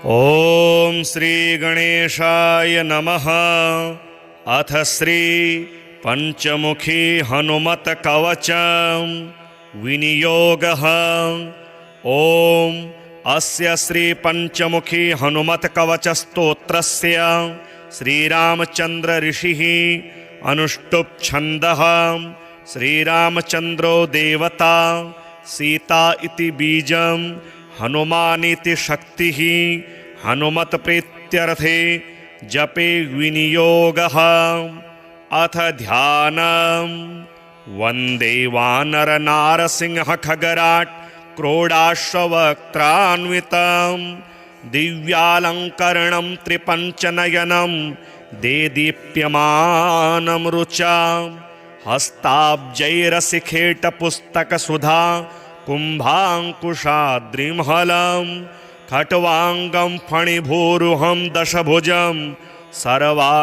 ओम श्री गणेशाय नमः। अथ श्री पंचमुखी हनुमत कवचम विनियोगः। ओम अस्य श्री पंचमुखी हनुमत कवच स्तोत्रस्य श्रीरामचंद्र ऋषिः अनुष्टुप् छन्दः। श्रीरामचंद्रो देवता, सीता इति बीजं, हनुमानिति शक्तिः। हनुमत प्रीत्यर्थे जपे विनियोगः। अथ ध्यानम्। वन्दे वानर नारसिंह खगराट् क्रोडाश्ववक्त्रान्वितं दिव्यालङ्करणं त्रिपञ्चनयनं देदीप्यमानं रुचा। हस्ताब्जैरसिखेटपुस्तकसुधा कुम्भाङ्कुशाद्रिमहलं खट्वाङ्गं फणिभूरुहं दशभुजं सर्वारिवीरापहं।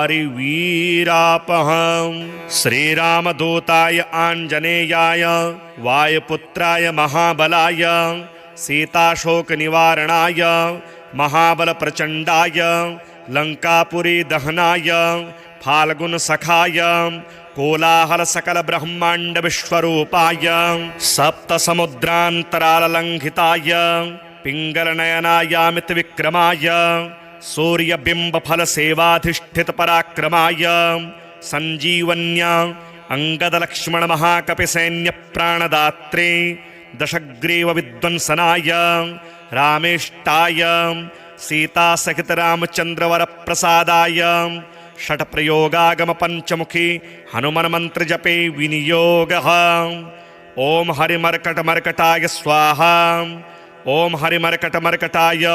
श्रीरामदूताय आञ्जनेयाय वायुपुत्राय महाबलाय सीताशोकनिवारणाय महाबलप्रचण्डाय लङ्कापुरी दहनाय फाल्गुनसखाय कोलाहलसकलब्रह्माण्डविश्वरूपाय सप्तसमुद्रान्तराललङ्घिताय पिङ्गलनयनायामितविक्रमाय सूर्यबिम्बफलसेवाधिष्ठितपराक्रमाय सञ्जीवन्या अङ्गदलक्ष्मणमहाकपिसैन्यप्राणदात्रे दशग्रीवविध्वंसनाय रामेष्टाय सीतासहितरामचन्द्रवरप्रसादाय षट्प्रयोगागमपञ्चमुखी हनुमन्मन्त्रजपे विनियोगः। ॐ हरिमर्कटमर्कटाय स्वाहा। ॐ हरिमर्कटमर्कटाय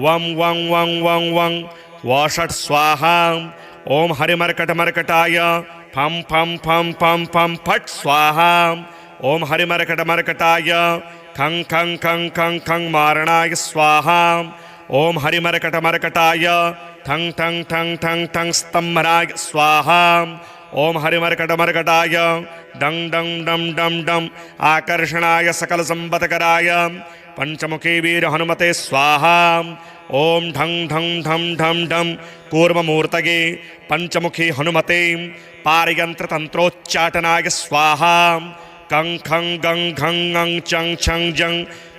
वं वं वं वं वं वषट् स्वाहा। ॐ हरिमर्कटमर्कटाय फं फं फं फं फं फट् स्वाहा। ॐ हरिमर्कटमर्कटाय खं खं खं खं खं मारणाय स्वाहा। ॐ हरिमर्कटमर्कटाय ठं ठं ठं ठं ठं स्तम्भनाय स्वाहा। ॐ हरिमर्कटमर्कटाय डं डं डं डं डं आकर्षणाय सकलसम्पत्कराय पंचमुखी वीर हनुमते स्वाहा। ॐ ढं ढं ढं ढं ढं कूर्ममूर्तये पंचमुखी हनुमते पारयन्त्रतन्त्रोच्चाटनाय स्वाहा। कं खं गं घं ङं चं छं जं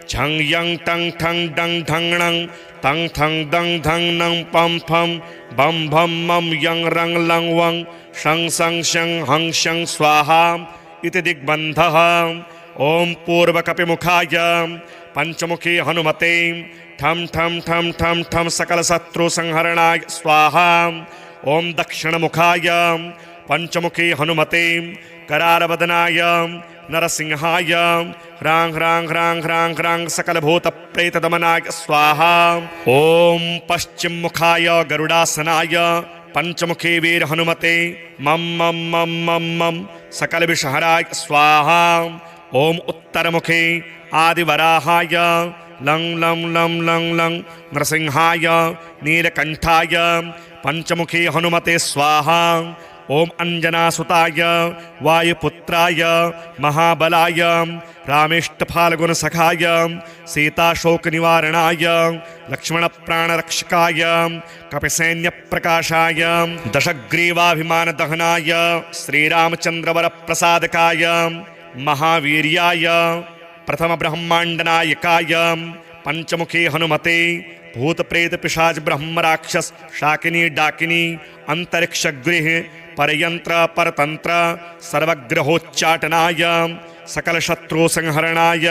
झं यं टं ठं डं ढं णं तं थं दं धं नं पं फं बं भं मं यं रं लं वं शं सं शं हं शं स्वाहा इति दिग्बन्धः। ॐ पूर्वकपिमुखाय पंचमुखी हनुमते ठं ठं ठं ठं ठं सकलशत्रुसंहरणाय स्वाहा। ॐ दक्षिणमुखाय पंचमुखी हनुमते करालवदनाय नरसिंहाय ह्रां ह्रां ह्रां ह्रां ह्रां सकलभूतप्रेतदमनाय स्वाहा। ॐ पश्चिममुखाय गरुडासनाय पंचमुखी वीर हनुमते मं मं मं मं मं सकलविषहराय स्वाहा। ॐ उत्तरमुखे आदिवराहाय लं लं लं लं लं नृसिंहाय नीलकण्ठाय पंचमुखी हनुमते स्वाहा। ॐ अंजनासुताय वायुपुत्राय महाबलाय रामेष्टफाल्गुनसखाय सीताशोकनिवारणाय लक्ष्मणप्राणरक्षकाय कपिसैन्यप्रकाशाय दशग्रीवाभिमानदहनाय श्रीरामचन्द्रवरप्रसादकाय महावीर्याय प्रथमब्रह्माण्डनायकाय पंचमुखी हनुमते भूतप्रेतपिशाच ब्रह्मराक्षस शाकिनी डाकिनी अंतरिक्षगृह परयंत्र परतंत्र सर्वग्रहोच्चाटनाय सकलशत्रुसंहरणाय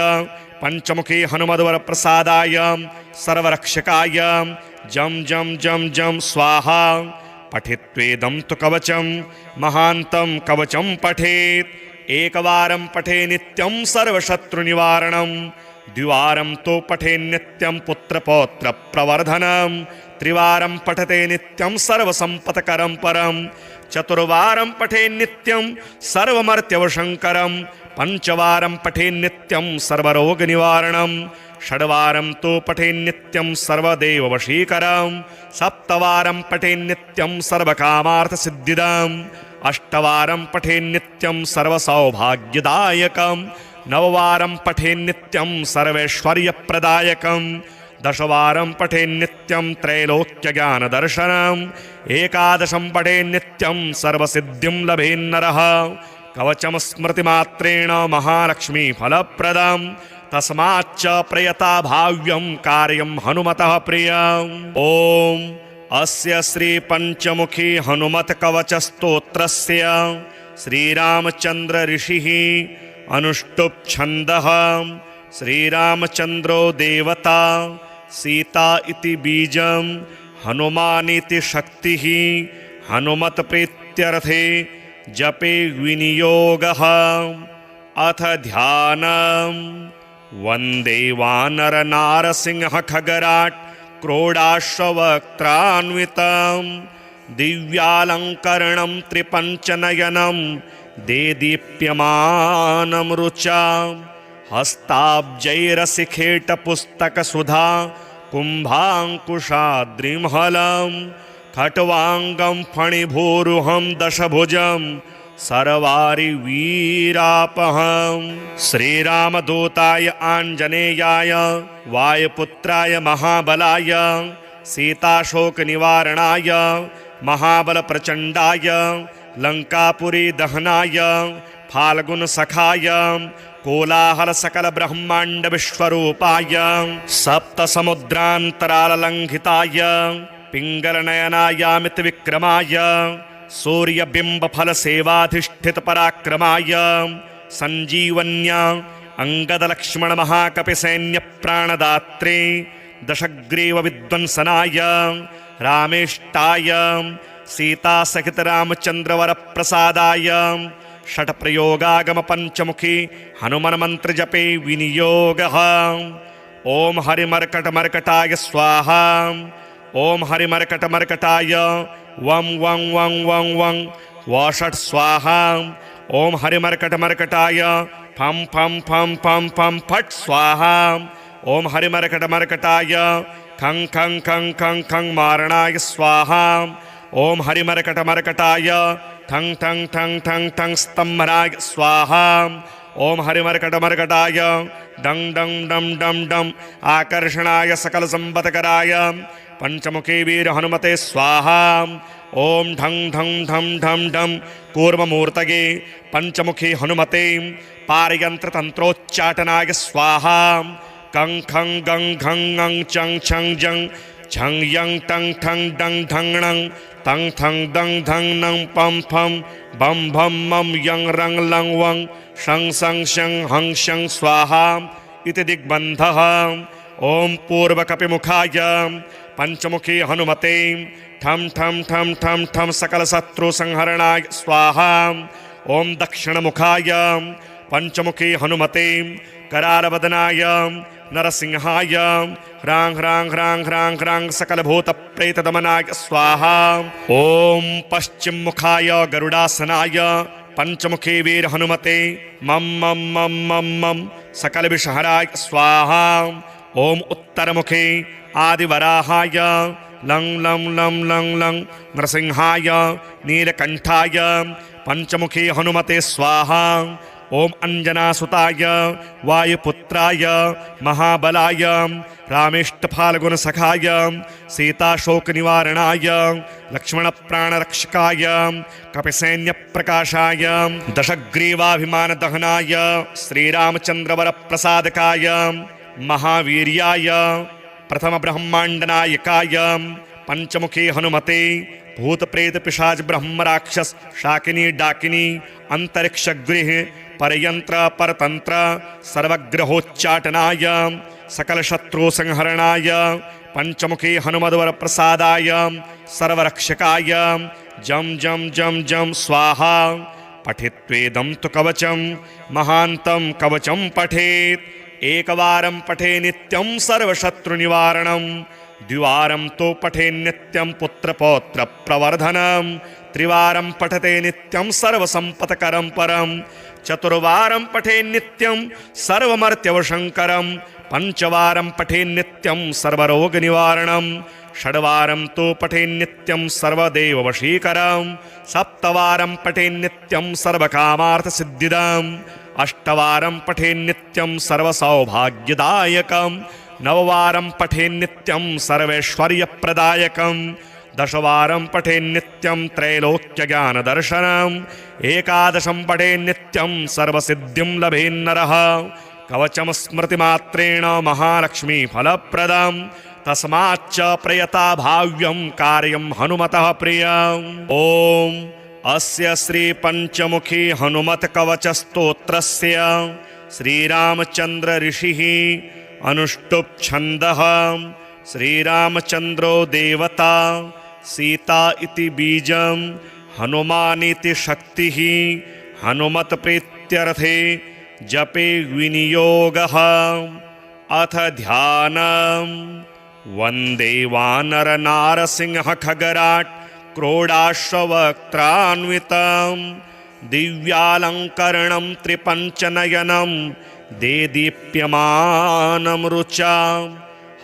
पंचमुखी हनुमद्वरप्रसादाय सर्वरक्षकाय जं जं जं जं स्वाहा। पठित्वेदं तु कवचं महान्तं कवचं पठेत्। एकवारं पठे नित्यं सर्वशत्रुनिवारणं। द्विवारं तो पठे नित्यं पुत्रपौत्रप्रवर्धनं। त्रिवारं पठते नित्यं सर्वसम्पत्करं परं। चतुर्वारं पठे नित्यं सर्वमर्त्यवशङ्करं। पंचवारं पठे नित्यं सर्वरोगनिवारणं। षड्वारं तो पठे नित्यं सर्वदेववशीकरं। सप्तवारं पठे नित्यं सर्वकामार्थसिद्धिदम्। अष्टवारं पठे नित्यं सर्वसौभाग्यदायकं। नववारं पठे नित्यं सर्वैश्वर्यप्रदायकं। दशवारं पठेन्नित्यं त्रैलोक्यज्ञानदर्शनम् एकादशं पठेन्नित्यं सर्वसिद्धिं लभेन्नरः कवचं स्मृतिमात्रेण महालक्ष्मीफलप्रदं तस्माच्च प्रयता भाव्यं कार्यं हनुमतः प्रियम् ॐ अस्य श्री पंचमुखी हनुमत कवच स्तोत्रस्य श्रीरामचंद्र ऋषिः अनुष्टुप् छन्दः श्रीरामचंद्रो देवता सीता इति बीजं हनुमानिति शक्तिः हनुमत प्रीत्यर्थे जपे विनियोगः अथ ध्यानं वन्दे वानर नारसिंह खगराट् क्रोडाश्ववक्त्रान्वितं दिव्यालङ्करणं त्रिपञ्चनयनं देदीप्यमानं रुचा हस्ताब्जैरसिखेटपुस्तकसुधा कुम्भाङ्कुशाद्रिमहलं खट्वाङ्गं फणिभूरुहं दशभुजं सर्वारिवीरापहं श्रीरामदूताय आञ्जनेयाय वायुपुत्राय महाबलाय सीताशोकनिवारणाय महाबलप्रचण्डाय लङ्कापुरीदहनाय फाल्गुनसखाय कोलाहलसकलब्रह्माण्डविश्वरूपाय सप्तसमुद्रान्तराललङ्घिताय पिङ्गलनयनायामितविक्रमाय सूर्यबिम्बफलसेवाधिष्ठितपराक्रमाय सञ्जीवन्या अङ्गदलक्ष्मणमहाकपिसैन्यप्राणदात्रे दशग्रीवविध्वंसनाय रामेष्टाय सीतासहितरामचन्द्रवरप्रसादाय षट्प्रयोगागमपञ्चमुखी हनुमन्मन्त्रजपे विनियोगः ॐ हरिमर्कटमर्कटाय स्वाहा ॐ हरिमर्कटमर्कटाय वं वं वं वं वं वषट् स्वाहा ॐ हरिमर्कटमर्कटाय फं फं फं फं फं फट् स्वाहा ॐ हरिमर्कटमर्कटाय खं खं खं खं खं मारणाय स्वाहा ॐ हरिमर्कटमर्कटाय ठं ठं ठं ठं ठं स्तम्भराय स्वाहा ॐ हरिमर्कटमर्कटाय डं डं डं डं डं आकर्षणाय सकलसम्पत्कराय पंचमुखी वीर हनुमते स्वाहा ॐ ढं ढं ढं ढं ढं कूर्ममूर्तये पंचमुखी हनुमते पारयन्त्रतन्त्रोच्चाटनाय स्वाहा कं खं गं घं ङं चं छं जं झं यं टं ठं डं ढं णं तं थं दं धं नं पं फं बं भं मं यं रं लं वं शं सं शं हं शं स्वाहा इति दिग्बन्धः ॐ पूर्वकपिमुखाय पंचमुखी हनुमते ठं ठं ठं ठं ठं सकलशत्रुसंहरणाय स्वाहा ॐ दक्षिणमुखाय पंचमुखी हनुमते करालवदनाय नरसिंहाय ह्रां ह्रां ह्रां ह्रां ह्रां सकलभूतप्रेतदमनाय स्वाहा ॐ पश्चिममुखाय गरुडासनाय पंचमुखी वीर हनुमते मं मं मं मं मं सकलविषहराय स्वाहा ॐ उत्तरमुखे आदिवराहाय लं लं लं लं लं नरसिंहाय नीलकण्ठाय पंचमुखी हनुमते स्वाहा ॐ अंजनासुताय वायुपुत्राय महाबलाय रामेष्टफाल्गुनसखाय सीताशोकनिवारणाय लक्ष्मणप्राणरक्षकाय कपिसैन्यप्रकाशाय दशग्रीवाभिमानदहनाय श्रीरामचन्द्रवरप्रसादकाय महावीर्याय प्रथमब्रह्माण्डनायकाय पंचमुखी हनुमते भूतप्रेतपिशाच ब्रह्मराक्षस शाकिनी डाकिनी अंतरिक्षगृह परयंत्र परतंत्र सर्वग्रहोच्चाटनाय सकलशत्रुसंहरणाय पंचमुखी हनुमद्वरप्रसादाय सर्वरक्षकाय जं जं जं जं स्वाहा पठित्वेदं तु कवचं महान्तं कवचं पठेत् एकवारं पठे नित्यं सर्वशत्रुनिवारणं द्विवारं तो पठे नित्यं पुत्रपौत्रप्रवर्धनं त्रिवारं पठते नित्यं सर्वसम्पत्करं परं चतुर्वारं पठे नित्यं सर्वमर्त्यवशङ्करं पंचवारं पठे नित्यं सर्वरोगनिवारणं षड्वारं तो पठे नित्यं सर्वदेववशीकरं सप्तवारं पठे नित्यं सर्वकामार्थसिद्धिदम् अष्टवारं पठे नित्यं सर्वसौभाग्यदायकं नववारं पठेन्नित्यं सर्वैश्वर्यप्रदायकं 10 वारं पठेन्नित्यं त्रैलोक्यज्ञानदर्शनम् 11 पठेन्नित्यं सर्वसिद्धिं लभेन्नरः कवचं स्मृतिमात्रेण महालक्ष्मी फलप्रदं तस्माच्च प्रयता भाव्यं कार्यं हनुमतः प्रियम् ॐ अस्य श्री पंचमुखी हनुमत कवच स्तोत्रस्य श्रीरामचंद्र ऋषिः अनुष्टुप् छन्दः श्रीरामचंद्रो देवता सीता इति बीजं हनुमानिति शक्तिः हनुमत प्रीत्यर्थे जपे विनियोगः अथ ध्यानम् वन्दे वानर नारसिंह खगराट् क्रोडाश्ववक्त्रान्वितं दिव्यालङ्करणं त्रिपञ्चनयनं देदीप्यमानं रुचा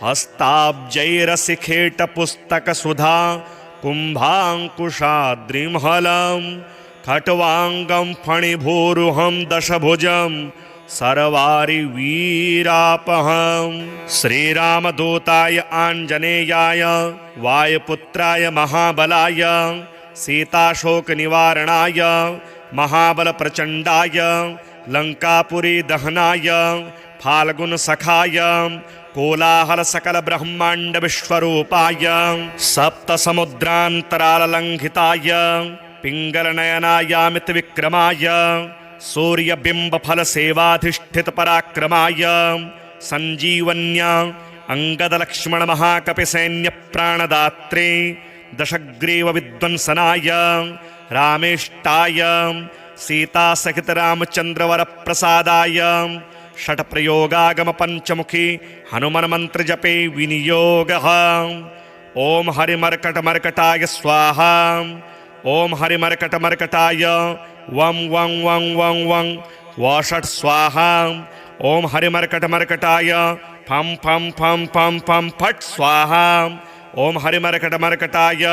हस्ताब्जैरसिखेटपुस्तकसुधा कुम्भाङ्कुशाद्रिमहलं खट्वाङ्गं फणिभूरुहं दशभुजं सर्वारि वीरापहं श्रीरामदूताय आञ्जनेयाय वायुपुत्राय महाबलाय सीताशोकनिवारणाय महाबलप्रचण्डाय लङ्कापुरी दहनाय फाल्गुनसखाय कोलाहलसकलब्रह्माण्डविश्वरूपाय सप्तसमुद्रान्तराललङ्घिताय पिङ्गलनयनायामितविक्रमाय सूर्यबिम्बफलसेवाधिष्ठितपराक्रमाय सञ्जीवन्या अङ्गदलक्ष्मणमहाकपिसैन्यप्राणदात्रे दशग्रीवविध्वंसनाय रामेष्टाय सीतासहितरामचन्द्रवरप्रसादाय षट्प्रयोगागमपञ्चमुखी हनुमन्मन्त्रजपे विनियोगः ॐ हरिमर्कटमर्कटाय स्वाहा ॐ हरिमर्कटमर्कटाय वं वं वं वं वं वषट् स्वाहा ॐ हरिमर्कटमर्कटाय फं फं फं फं फं फट् स्वाहा ॐ हरिमर्कटमर्कटाय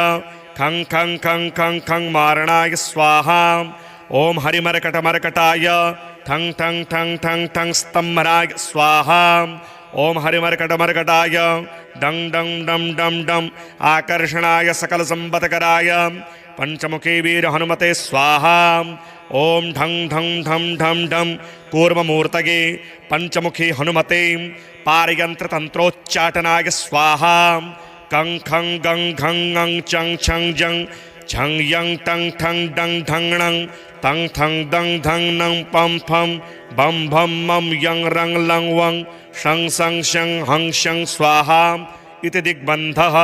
खं खं खं खं खं मारणाय स्वाहा ॐ हरिमर्कटमर्कटाय ठं ठं ठं ठं ठं स्तम्भनाय स्वाहा ॐ हरिमर्कटमर्कटाय डं डं डं डं डं आकर्षणाय सकलसम्पत्कराय पंचमुखी वीर हनुमते स्वाहा ओम ढं ढं ढं ढं ढं कूर्ममूर्तये पंचमुखी हनुमते पारयंत्र तंत्रोच्चाटनाय स्वाहा कं खं गं घं ङं चं छं जं छं यं टं ठं डं ढं णं तं थं दं धं नं पं फं बं भं मं यं रं लं वं शं सं शं हं शं स्वाहा इति दिग्बन्धः।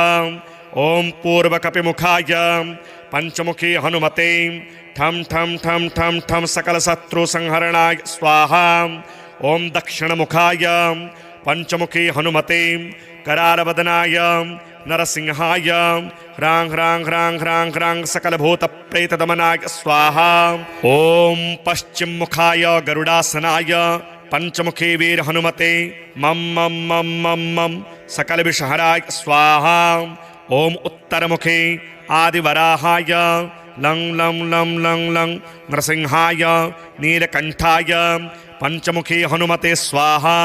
ओम पूर्वकपिमुखाय पंचमुखी हनुमते ठम ठम ठम ठम ठम सकल शत्रु संहरणाय स्वाहा। ओम दक्षिणमुखाय पंचमुखी हनुमते करारवदनाय नरसिंहाय ह्रां ह्रां ह्रां ह्रां ह्रां सकल भूत प्रेत दमनाय स्वाहा। ओम पश्चिम मुखाय गरुडासनाय पंचमुखी वीर हनुमते मम मम मम मम मम सकल विषहराय स्वाहा। ओम उत्तर मुखे आदिवराहाय लं लं लं लं लं नरसिंहाय नीलकंठाय पंचमुखी हनुमते स्वाहा।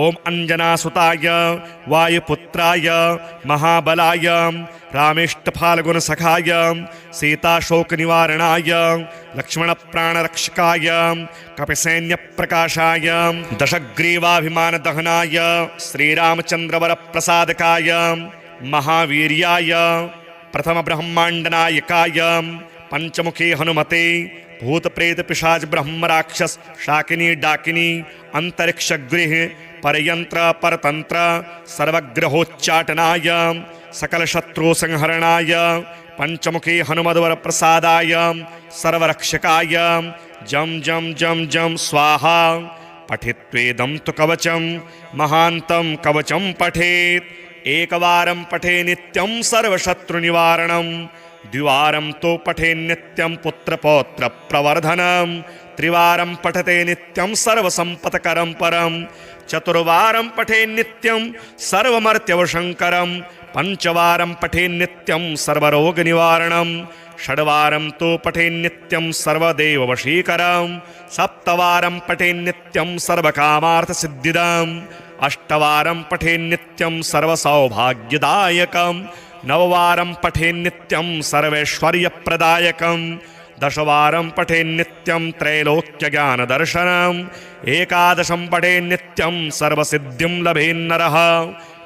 ओम अंजनासुताय वायुपुत्राय महाबलाय रामेष्टफाल्गुनसखाय सीताशोकनिवारणाय लक्ष्मणप्राणरक्षकाय कपिसैन्यप्रकाशाय दशग्रीवाभिमानदहनाय श्रीरामचन्द्रवरप्रसादकाय महावीर्याय प्रथम ब्रह्मांडनायकाय पंचमुखी हनुमते भूत प्रेत पिशाच ब्रह्म राक्षस शाकिनी डाकिनी अंतरिक्ष गृह परयंत्र परतंत्र सर्वग्रहोच्चाटनाय सकल शत्रु संहरणाय पंचमुखी हनुमद्वर प्रसादाय सर्वरक्षकाय जम जम जम जम स्वाहा। पठित्वेदं तु कवचं महान्तं कवचं पठेत् एकवारं पठे नित्यं सर्वशत्रुनिवारणं द्विवारं तो पठे नित्यं पुत्रपौत्र प्रवर्धनं त्रिवारं पठते नित्यं सर्वसंपत्करं परं चतुर्वारं पठे नित्यं सर्वमर्त्यवशंकरं पंचवारं पठे नित्यं सर्वरोगनिवारणं षड्वारं तु पठेन्नित्यं सर्वदेववशीकरं सप्तवारं पठेन्नित्यं सर्वकामार्थसिद्धिदम् अष्टवारं पठेन्नित्यं सर्वसौभाग्यदायकं नववारं पठेन्नित्यं सर्वैश्वर्यप्रदायकं दशवारं पठेन्नित्यं त्रैलोक्यज्ञानदर्शनम् एकादशं पठेन्नित्यं सर्वसिद्धिं लभेन्नरः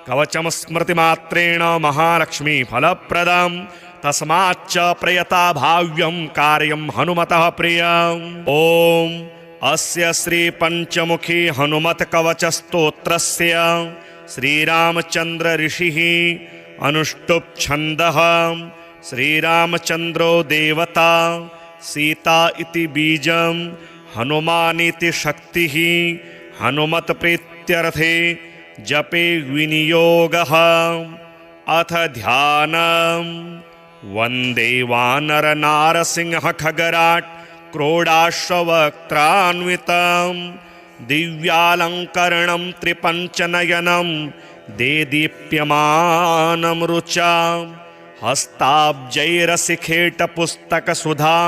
कवचं स्मृतिमात्रेण महालक्ष्मीफलप्रदम् तस्माच्च प्रयता भाव्यं कार्यं हनुमतः प्रियम् ॐ अस्य श्री पंचमुखी हनुमत कवच स्तोत्रस्य श्रीरामचंद्र ऋषिः अनुष्टुप् छन्दः श्रीरामचंद्रो देवता सीता इति बीजं हनुमानिति शक्तिः हनुमत प्रीत्यर्थे जपे विनियोगः अथ ध्यानम् वन्दे वानरनारसिंह खगराट् क्रोडाश्ववक्त्रान्वितं दिव्यालङ्करणं त्रिपञ्चनयनं देदीप्यमानं रुचा हस्ताब्जैरसिखेटपुस्तकसुधा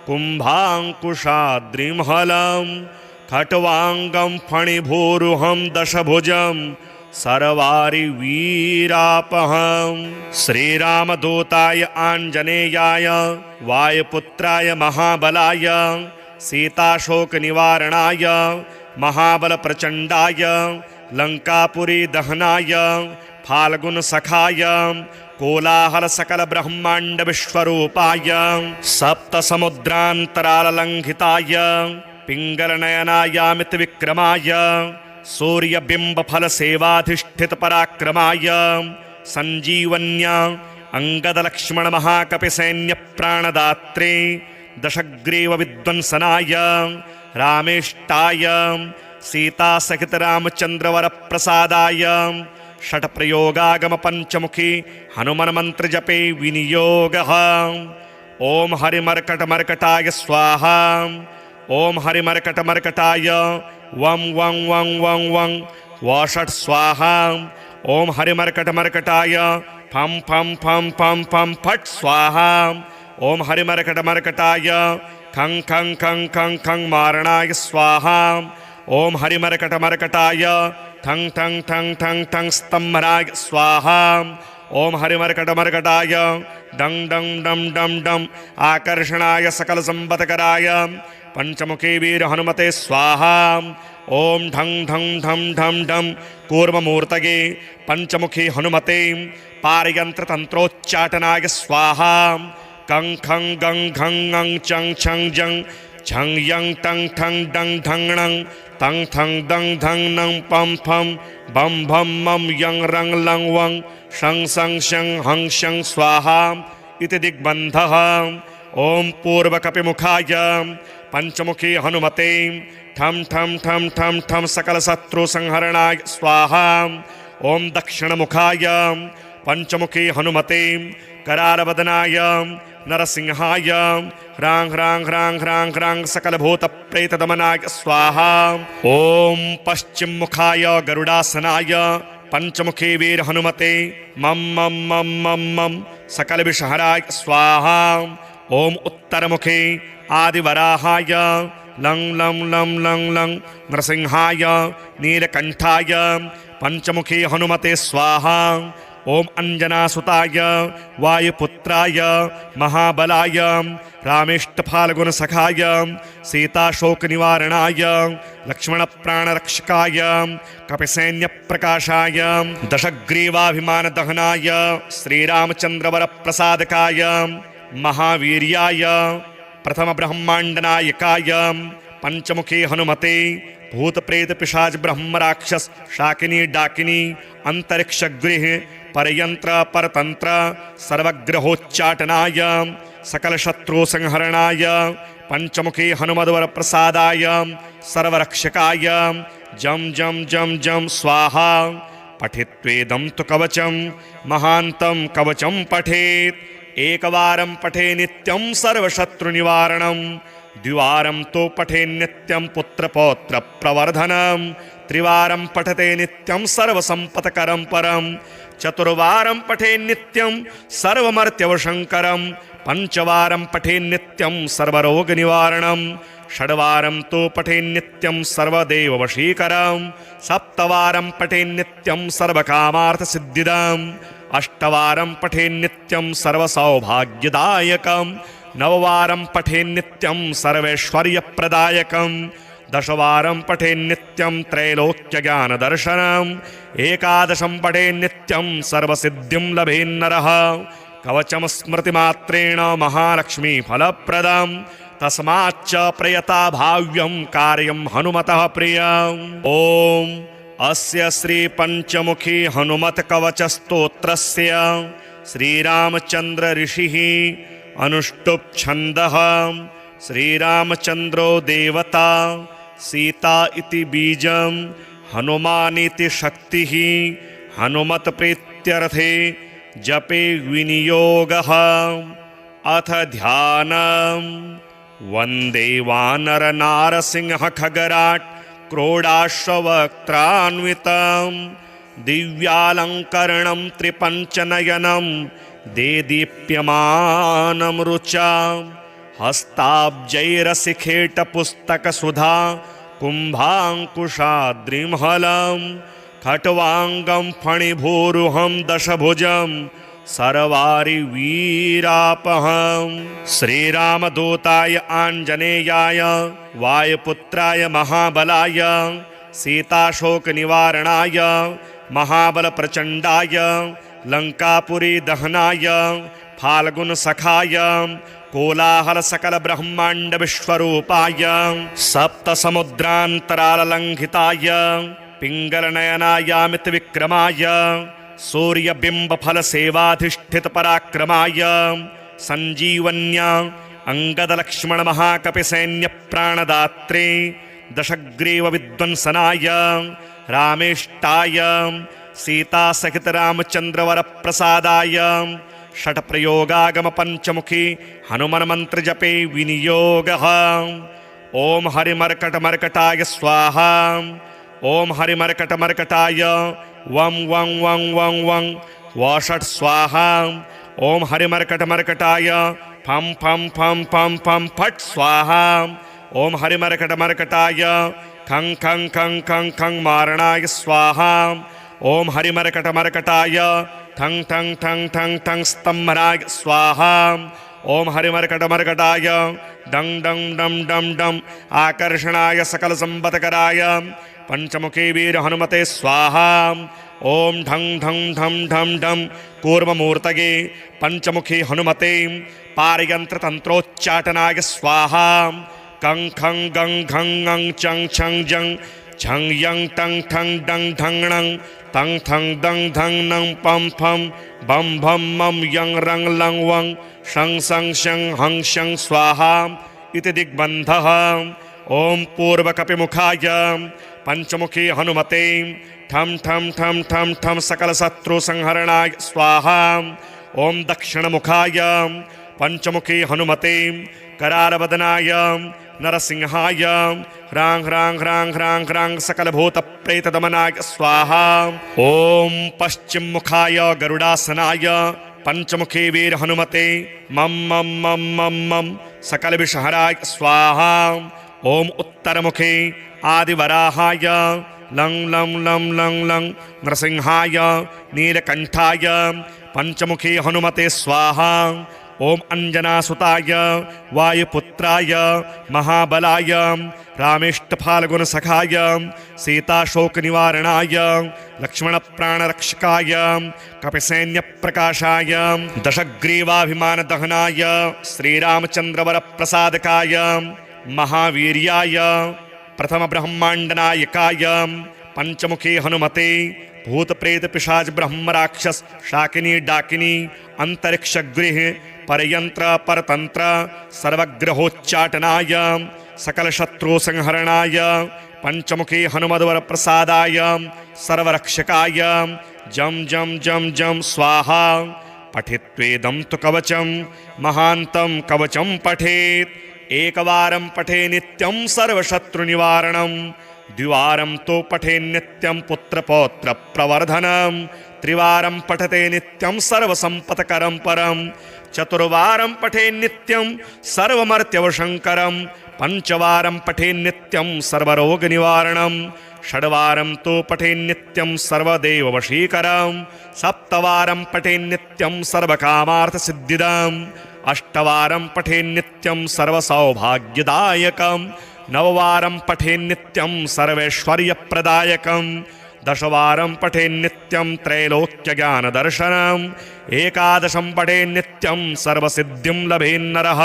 कुम्भाङ्कुशाद्रिमहलं खट्वाङ्गं फणिभूरुहं दशभुजं सर्वारिवीरापहं श्रीरामदूताय आञ्जनेयाय वायुपुत्राय महाबलाय सीताशोकनिवारणाय महाबलप्रचण्डाय लङ्कापुरीदहनाय फाल्गुनसखाय कोलाहलसकलब्रह्माण्डविश्वरूपाय सप्तसमुद्रान्तराललङ्घिताय पिङ्गलनयनायामितविक्रमाय सूर्यबिम्बफलसेवाधिष्ठितपराक्रमाय सञ्जीवन्या अङ्गदलक्ष्मणमहाकपिसैन्यप्राणदात्रे दशग्रीवविध्वंसनाय रामेष्टाय सीतासहितरामचन्द्रवरप्रसादाय षट्प्रयोगागमपञ्चमुखी हनुमन्मन्त्रजपे विनियोगः ॐ हरिमर्कटमर्कटाय स्वाहा ॐ हरिमर्कटमर्कटाय वं वं वं वं वं वषट् स्वाहा ॐ हरिमर्कटमर्कटाय फं फं फं फं फं फट् स्वाहा ॐ हरिमर्कटमर्कटाय खं खं खं खं खं मारणाय स्वाहा ॐ हरिमर्कटमर्कटाय ठं ठं ठं ठं ठं स्तम्भराय स्वाहा ॐ हरिमर्कटमर्कटाय डं डं डं डं डं आकर्षणाय सकलसम्पत्कराय पंचमुखी वीर हनुमते स्वाहा ओम ढं ढं ढं ढं ढं कूर्ममूर्तये पंचमुखी हनुमते पारयंत्र तंत्रोच्चाटनाय स्वाहा कं खं गं घं ङं चं छं जं झं यं टं ठं डं ढं णं तं थं दं धं नं पं फं बं भं मं यं रं लं वं शं सं शं हं शं स्वाहा इति दिग्बन्धः। ओम पूर्वकपिमुखाय पंचमुखी हनुमते ठम ठम ठम ठम ठम सकल शत्रु संहरणाय स्वाहा। ओम दक्षिणमुखाय पंचमुखी हनुमते करालवदनाय नरसिंहाय ह्रां ह्रां ह्रां ह्रां ह्रां सकल भूत प्रेत दमनाय स्वाहा। ओम पश्चिम मुखाय गरुडासनाय पंचमुखी वीर हनुमते मम मम मम मम मम सकल विषहराय स्वाहा। ओम उत्तर मुखे आदिवराहाय लं लं लं लं लं नरसिंहाय नीलकंठाय पंचमुखी हनुमते स्वाहा। ओम अंजनासुताय वायुपुत्राय महाबलाय रामेष्टफाल्गुनसखाय सीताशोकनिवारणाय लक्ष्मणप्राणरक्षकाय कपिसैन्यप्रकाशाय दशग्रीवाभिमानदहनाय श्रीरामचन्द्रवरप्रसादकाय महावीर्याय प्रथम ब्रह्मांडनायकाय पंचमुखी हनुमते भूत प्रेत पिशाच ब्रह्म राक्षस शाकिनी डाकिनी अंतरिक्ष गृह परयंत्र परतंत्र सर्वग्रहोच्चाटनाय सकल शत्रु संहरणाय पंचमुखी हनुमद्वर प्रसादाय सर्वरक्षकाय जम जम जम जम स्वाहा। पठित्वेदं तु कवचं महान्तं कवचं पठेत् एकवारं पठे नित्यं सर्वशत्रुनिवारणं द्विवारं तो पठे नित्यं पुत्रपौत्र प्रवर्धनं त्रिवारं पठते नित्यं सर्वसंपत्करं परं चतुर्वारं पठे नित्यं सर्वमर्त्यवशङ्करं पंचवारं पठे नित्यं सर्वरोगनिवारणं षड्वारं तो पठे नित्यं सर्वदेववशीकरं सप्तवारं पठे नित्यं सर्वकामार्थसिद्धिदम् अष्टवारं पठे नित्यं सर्वसौभाग्यदायकं नववारं पठे नित्यं सर्वैश्वर्यप्रदायकं दशवारं पठे नित्यं त्रैलोक्यज्ञानदर्शनम् एकादशं पठे नित्यं सर्वसिद्धिं लभेन्नरः कवचं स्मृतिमात्रेण महालक्ष्मीफलप्रदं तस्माच्च प्रयता भाव्यं कार्यं हनुमतः प्रियम् ॐ अस्य श्री पंचमुखी हनुमत कवच स्तोत्रस्य श्रीरामचंद्र ऋषिः अनुष्टुप छन्दः श्रीरामचंद्रो देवता सीता इति बीजं हनुमानिति शक्तिः हनुमत प्रीत्यर्थे जपे विनियोगः अथ ध्यानं वन्दे वानर नारसिंह खगराट क्रोडाश्ववक्त्रान्वितं दिव्यालङ्करणं त्रिपञ्चनयनं देदीप्यमानं रुचा हस्ताब्जैरसिखेटपुस्तकसुधा कुम्भाङ्कुशाद्रिमहलं खट्वाङ्गं फणिभूरुहं दशभुजं सर्वारि वीरापहं श्रीरामदूताय आञ्जनेयाय वायुपुत्राय महाबलाय सीताशोकनिवारणाय महाबलप्रचण्डाय लङ्कापुरी दहनाय फाल्गुनसखाय कोलाहलसकलब्रह्माण्डविश्वरूपाय सप्तसमुद्रान्तराललङ्घिताय पिङ्गलनयनायामितविक्रमाय सूर्यबिम्बफलसेवाधिष्ठितपराक्रमाय सञ्जीवन्या अङ्गदलक्ष्मणमहाकपिसैन्यप्राणदात्रे दशग्रीवविध्वंसनाय रामेष्टाय सीतासहितरामचन्द्रवरप्रसादाय षट्प्रयोगागमपञ्चमुखी हनुमन्मन्त्रजपे विनियोगः ॐ हरिमर्कटमर्कटाय स्वाहा ॐ हरिमर्कटमर्कटाय वं वं वं वं वं वषट् स्वाहा ॐ हरिमर्कटमर्कटाय फं फं फं फं फं फट् स्वाहा ॐ हरिमर्कटमर्कटाय खं खं खं खं खं मारणाय स्वाहा ॐ हरिमर्कटमर्कटाय ठं ठं ठं ठं ठं स्तम्भनाय स्वाहा ॐ हरिमर्कटमर्कटाय डं डं डं डं डं आकर्षणाय सकलसम्पत्कराय पंचमुखी वीर हनुमते स्वाहा ॐ ढं ढं ढं ढं ढं कूर्ममूर्तये पंचमुखी हनुमते पारयन्त्रतन्त्रोच्चाटनाय स्वाहा कं खं गं घं ङं चं छं जं झं यं टं ठं डं ढं णं तं थं दं धं नं पं फं बं भं मं यं रं लं वं शं सं शं हं शं स्वाहा इति दिग्बन्धः ॐ पूर्वकपिमुखाय पंचमुखी हनुमते ठं ठं ठं ठं ठं सकलशत्रुसंहरणाय स्वाहा ॐ दक्षिणमुखाय पंचमुखी हनुमते करालवदनाय नरसिंहाय ह्रां ह्रां ह्रां ह्रां ह्रां सकलभूतप्रेतदमनाय स्वाहा ॐ पश्चिममुखाय गरुडासनाय पंचमुखी वीर हनुमते मं मं मं मं मं सकलविषहराय स्वाहा ॐ उत्तरमुखे आदिवराहाय लं लं लं लं लं नृसिंहाय नीलकण्ठाय पंचमुखी हनुमते स्वाहा ॐ अंजनासुताय वायुपुत्राय महाबलाय रामेष्टफाल्गुनसखाय सीताशोकनिवारणाय लक्ष्मणप्राणरक्षकाय कपिसैन्यप्रकाशाय दशग्रीवाभिमानदहनाय श्रीरामचन्द्रवरप्रसादकाय महावीर्याय प्रथमब्रह्माण्डनायकाय पंचमुखी हनुमते भूतप्रेतपिशाच ब्रह्मराक्षस शाकिनी डाकिनी अंतरिक्षगृह परयंत्र परतंत्र सर्वग्रहोच्चाटनाय सकलशत्रुसंहरणाय पंचमुखी हनुमद्वर प्रसादाय सर्वरक्षकाय जम जम जम जम स्वाहा पठित्वेदं तु कवचं महान्तं कवचं पठेत् एकवारं पठे नित्यं सर्वशत्रुनिवारणं द्विवारं तो पठे नित्यं पुत्रपौत्र प्रवर्धनं त्रिवारं पठते नित्यं सर्वसम्पत्करं परं चतुर्वारं पठे नित्यं सर्वमर्त्यवशङ्करं पञ्चवारं पठे नित्यं सर्वरोगनिवारणं षड्वारं तु पठे नित्यं सर्वदेववशीकरं सप्तवारं पठे नित्यं सर्वकामार्थसिद्धिदम् अष्टवारं पठे नित्यं सर्वसौभाग्यदायकं नववारं पठे नित्यं सर्वैश्वर्यप्रदायकं दशवारं पठे नित्यं त्रैलोक्यज्ञानदर्शनम् एकादशं पठे नित्यं सर्वसिद्धिं लभेन्नरः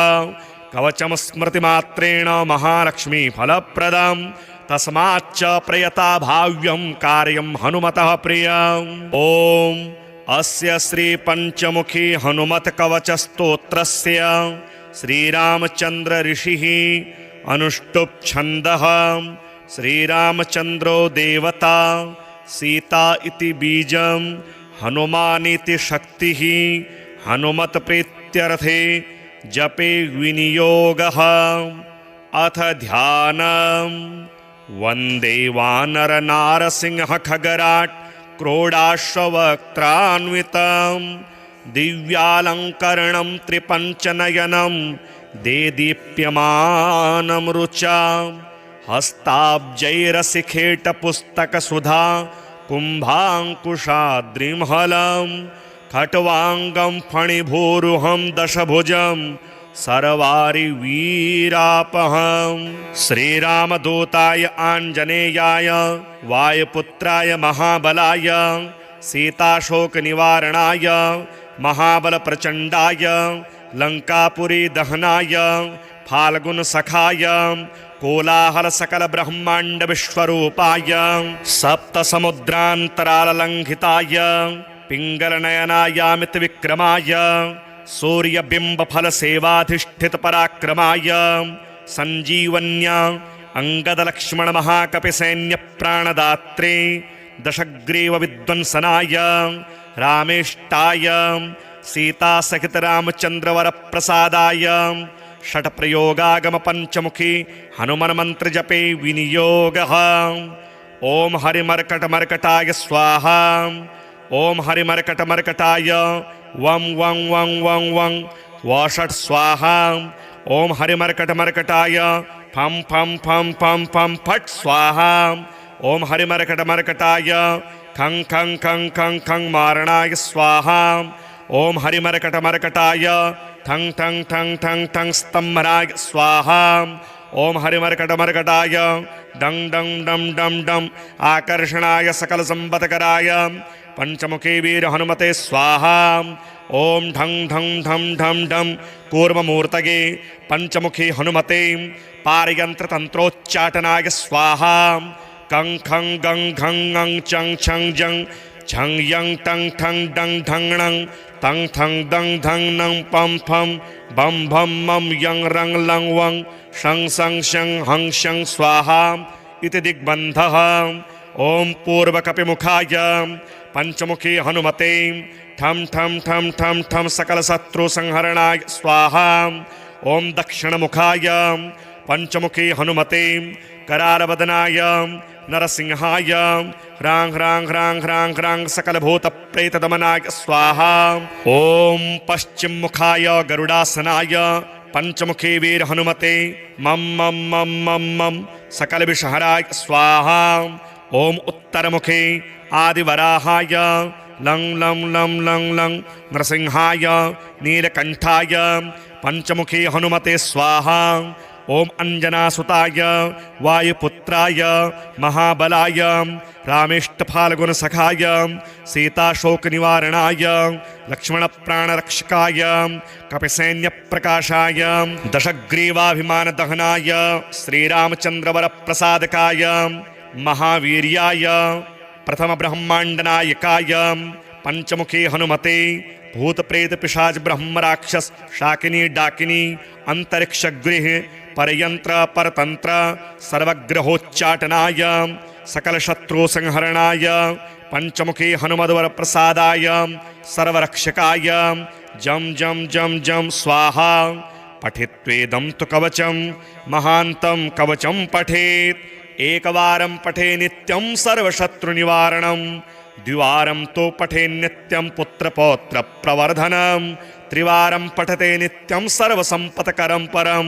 कवचं स्मृतिमात्रेण महालक्ष्मीफलप्रदम् तस्माच्च प्रयता भाव्यं कार्यं हनुमतः प्रियम् ॐ अस्य श्री पंचमुखी हनुमत कवच स्तोत्रस्य श्रीरामचंद्र ऋषिः अनुष्टुप् छन्दः श्रीरामचंद्रो देवता सीता इति बीजं हनुमानिति शक्तिः हनुमत प्रीत्यर्थे जपे विनियोगः अथ ध्यानम् वन्दे वानर नारसिंह खगराट् क्रोडाश्ववक्त्रान्वितं दिव्यालङ्करणं त्रिपञ्चनयनं देदीप्यमानं रुचा हस्ताब्जैरसिखेटपुस्तकसुधा कुम्भाङ्कुशाद्रिमहलं खट्वाङ्गं फणिभूरुहं दशभुजं सर्वारिवीरापहं श्रीरामदूताय आञ्जनेयाय वायुपुत्राय महाबलाय सीताशोकनिवारणाय महाबलप्रचण्डाय लङ्कापुरीदहनाय फाल्गुनसखाय कोलाहलसकलब्रह्माण्डविश्वरूपाय सप्तसमुद्रान्तराललङ्घिताय पिङ्गलनयनायामितविक्रमाय सूर्यबिम्बफलसेवाधिष्ठितपराक्रमाय सञ्जीवन्या अङ्गदलक्ष्मणमहाकपिसैन्यप्राणदात्रे दशग्रीवविध्वंसनाय रामेष्टाय सीतासहितरामचन्द्रवरप्रसादाय षट्प्रयोगागमपञ्चमुखी हनुमन्मन्त्रजपे विनियोगः ॐ हरिमर्कटमर्कटाय स्वाहा ॐ हरिमर्कटमर्कटाय वं वं वं वं वं वषट् स्वाहा ॐ हरिमर्कटमर्कटाय फं फं फं फं फं फट् स्वाहा ॐ हरिमर्कटमर्कटाय खं खं खं खं खं मारणाय स्वाहा ॐ हरिमर्कटमर्कटाय ठं ठं ठं ठं ठं स्तम्भनाय स्वाहा ॐ हरिमर्कटमर्कटाय डं डं डं डं डं आकर्षणाय सकलसम्पत्कराय पंचमुखी वीर हनुमते स्वाहा ओम ढं ढं ढं ढं ढं कूर्ममूर्तये पंचमुखी हनुमते पारयंत्र तंत्रोच्चाटनाय स्वाहा कं खं गं घं ङं चं छं जं छं यं टं ठं डं ढं णं तं थं दं धं नं पं फं बं भं मं यं रं लं वं शं सं शं हं शं स्वाहा इति दिग्बन्धः। ओम पूर्वकपिमुखाय पंचमुखी हनुमते ठं ठं ठं ठं ठं सकलशत्रुसंहरणाय स्वाहा। ओम दक्षिणमुखाय पंचमुखी हनुमते करालवदनाय नरसिंहाय ह्रां ह्रां ह्रां ह्रां ह्रां सकलभूतप्रेतदमनाय स्वाहा। ओम पश्चिममुखाय गरुडासनाय पंचमुखी वीर हनुमते मम मम मम मम मम सकलविषहराय स्वाहा। ओम उत्तरमुखे आदिवराहाय लं लं लं लं लं नरसिंहाय नीलकंठाय पंचमुखी हनुमते स्वाहा। ओम अंजनासुताय वायुपुत्राय महाबलाय रामेष्टफाल्गुनसखाय सीताशोकनिवारणाय लक्ष्मणप्राणरक्षकाय कपिसैन्यप्रकाशाय दशग्रीवाभिमानदहनाय श्रीरामचन्द्रवरप्रसादकाय महावीर्याय प्रथम ब्रह्मांडनायकाय पंचमुखी हनुमते भूतप्रेत पिशाच ब्रह्म राक्षस शाकिनी डाकिनी अंतरिक्षगृह परयंत्र परतंत्र सर्वग्रहोच्चाटनाय सकल शत्रु संहरणाय पंचमुखी हनुमद्वर प्रसादाय सर्वरक्षकाय जम जम जम जम स्वाहा। पठित्वेदं तु कवचं महान्तं कवचं पठेत् एकवारं पठे नित्यं सर्वशत्रुनिवारणं द्विवारं तो पठे नित्यं पुत्रपौत्र प्रवर्धनं त्रिवारं पठते नित्यं सर्वसम्पत्करं परं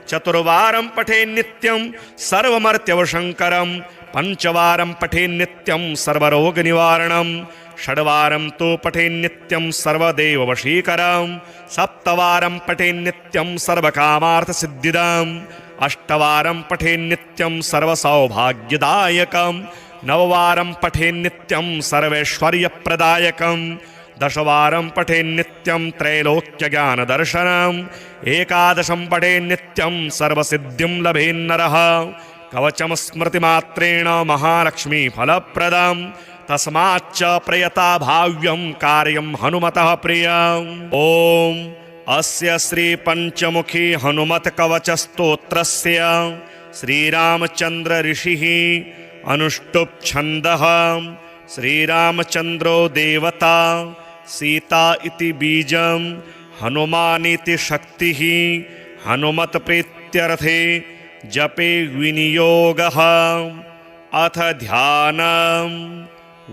चतुर्वारं पठे नित्यं सर्वमर्त्यवशङ्करं पंचवारं पठे नित्यं सर्वरोगनिवारणं षड्वारं तो पठे नित्यं सर्वदेववशीकरं सप्तवारं पठे नित्यं सर्वकामार्थसिद्धिदम् अष्टवारं पठे नित्यं सर्वसौभाग्यदायकं नववारं पठे नित्यं सर्वैश्वर्यप्रदायकं दशवारं पठे नित्यं त्रैलोक्यज्ञानदर्शनम् एकादशं पठे नित्यं सर्वसिद्धिं लभेन्नरः कवचं स्मृतिमात्रेण महालक्ष्मीफलप्रदं तस्माच्च प्रयता भाव्यं कार्यं हनुमतः प्रियम् ॐ अस्य श्री पंचमुखी हनुमत कवच स्तोत्रस्य श्रीरामचंद्र ऋषिः अनुष्टुप् छन्दः श्रीरामचंद्रो देवता सीता इति बीजं हनुमानिति शक्तिः हनुमत प्रीत्यर्थे जपे विनियोगः अथ ध्यानं